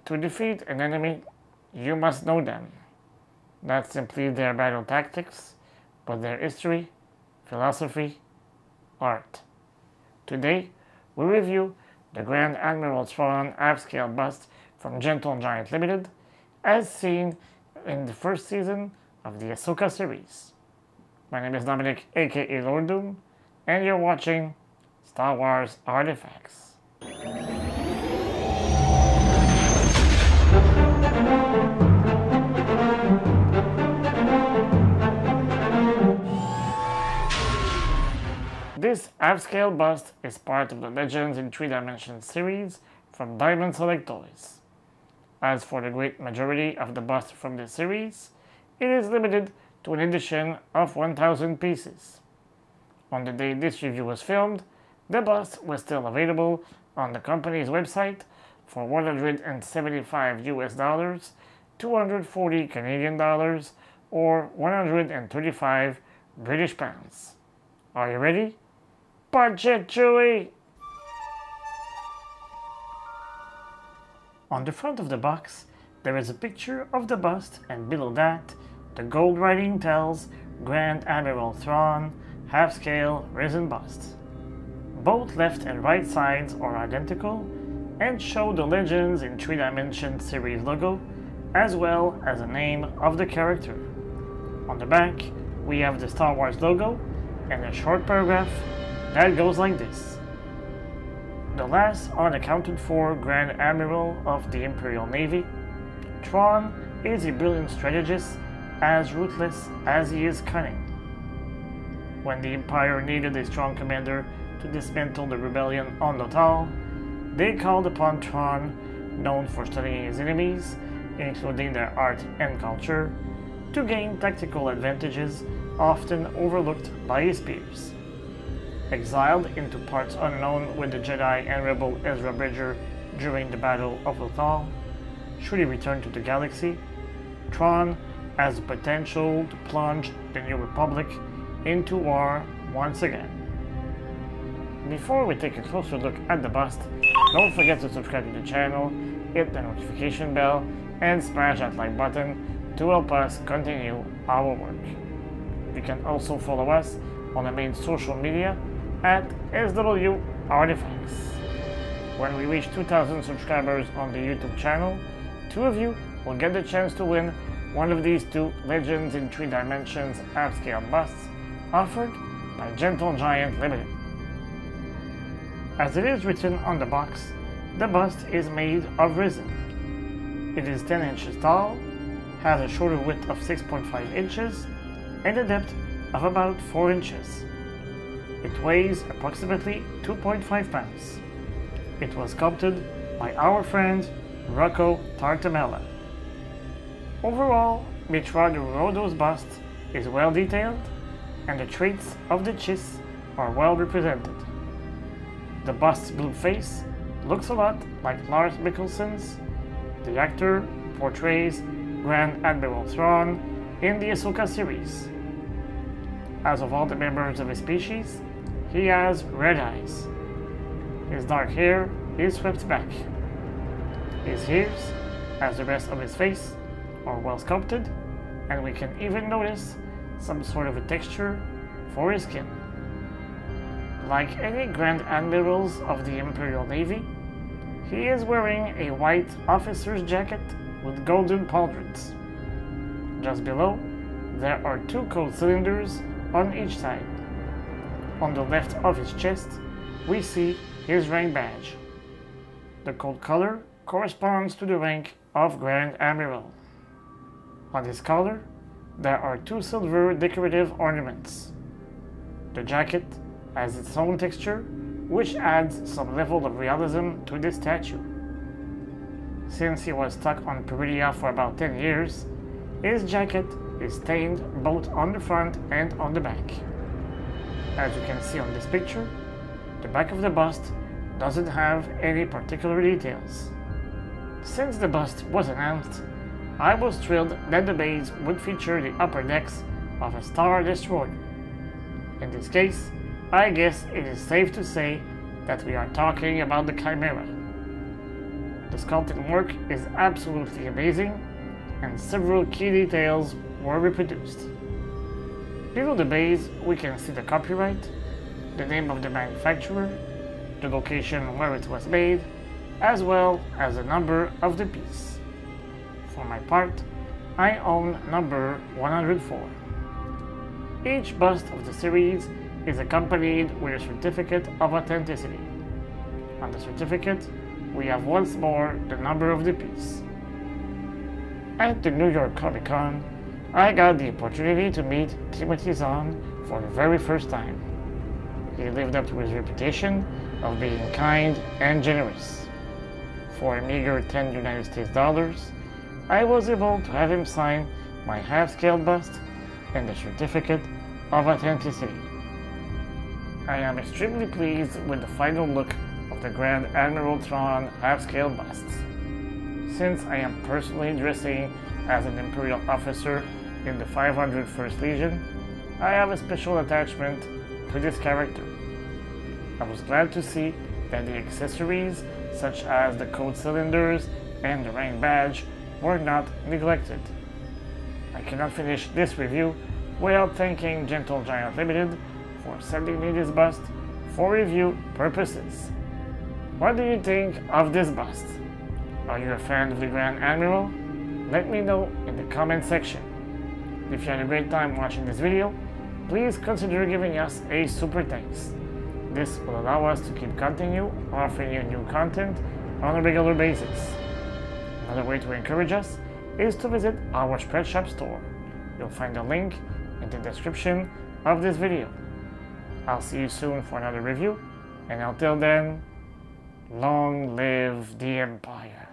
To defeat an enemy, you must know them. Not simply their battle tactics, but their history, philosophy, art. Today, we review the Grand Admiral Thrawn half-scale bust from Gentle Giant Ltd, as seen in the first season of the Ahsoka series. My name is Dominic, aka Lord Doom, and you're watching Star Wars Artifacts. This half-scale bust is part of the Legends in 3 Dimensions series from Diamond Select Toys. As for the great majority of the bust from this series, it is limited to an edition of 1,000 pieces. On the day this review was filmed, the bust was still available on the company's website for $175 US, 240 Canadian dollars, or 135 British pounds. Are you ready? Punch it, Chewie! On the front of the box, there is a picture of the bust, and below that, the gold writing tells Grand Admiral Thrawn half-scale resin bust. Both left and right sides are identical and show the Legends in 3 Dimensions series logo, as well as the name of the character. On the back, we have the Star Wars logo and a short paragraph that goes like this. The last unaccounted for Grand Admiral of the Imperial Navy, Thrawn is a brilliant strategist, as ruthless as he is cunning. When the Empire needed a strong commander to dismantle the rebellion on Lothal, they called upon Thrawn, known for studying his enemies, including their art and culture, to gain tactical advantages often overlooked by his peers. Exiled into parts unknown with the Jedi and Rebel Ezra Bridger during the Battle of Lothal, should he return to the galaxy, Thrawn has the potential to plunge the New Republic into war once again. Before we take a closer look at the bust, don't forget to subscribe to the channel, hit the notification bell, and smash that like button to help us continue our work. You can also follow us on the main social media at SW Artefacts. When we reach 2,000 subscribers on the YouTube channel, 2 of you will get the chance to win one of these 2 Legends in 3 Dimensions half-scale busts offered by Gentle Giant Ltd. As it is written on the box, the bust is made of resin. It is 10 inches tall, has a shoulder width of 6.5 inches, and a depth of about 4 inches. It weighs approximately 2.5 pounds. It was sculpted by our friend Rocco Tartamella. Overall, Mitra Rodo's bust is well detailed, and the traits of the chiss are well represented. The bust's blue face looks a lot like Lars Mikkelsen's. The actor portrays Grand Admiral Thrawn in the Ahsoka series. As of all the members of his species, he has red eyes. His dark hair is swept back. His ears, as the rest of his face, are well sculpted, and we can even notice some sort of a texture for his skin. Like any Grand Admirals of the Imperial Navy, he is wearing a white officer's jacket with golden pauldrons. Just below, there are 2 cold cylinders on each side. On the left of his chest, we see his rank badge. The cold color corresponds to the rank of Grand Admiral. On his collar, there are 2 silver decorative ornaments. The jacket has its own texture, which adds some level of realism to this statue. Since he was stuck on Peridia for about 10 years, his jacket is stained both on the front and on the back. As you can see on this picture, the back of the bust doesn't have any particular details. Since the bust was announced, I was thrilled that the base would feature the upper decks of a Star Destroyer. In this case, I guess it is safe to say that we are talking about the Chimera. The sculpting work is absolutely amazing, and several key details were reproduced. Below the base, we can see the copyright, the name of the manufacturer, the location where it was made, as well as the number of the piece. For my part, I own number 104. Each bust of the series is accompanied with a certificate of authenticity. On the certificate, we have once more the number of the piece. At the New York Comic Con, I got the opportunity to meet Timothy Zahn for the very first time. He lived up to his reputation of being kind and generous. For a meager 10 United States dollars, I was able to have him sign my half-scale bust and the certificate of authenticity. I am extremely pleased with the final look of the Grand Admiral Thrawn half-scale busts. Since I am personally dressing as an Imperial officer in the 501st Legion, I have a special attachment to this character. I was glad to see that the accessories, such as the code cylinders and the rank badge, were not neglected. I cannot finish this review without thanking Gentle Giant Ltd for sending me this bust for review purposes. What do you think of this bust? Are you a fan of the Grand Admiral? Let me know in the comment section. If you had a great time watching this video, please consider giving us a super thanks. This will allow us to keep continue offering you new content on a regular basis. Another way to encourage us is to visit our Spreadshop store. You'll find a link in the description of this video. I'll see you soon for another review, and until then, long live the Empire.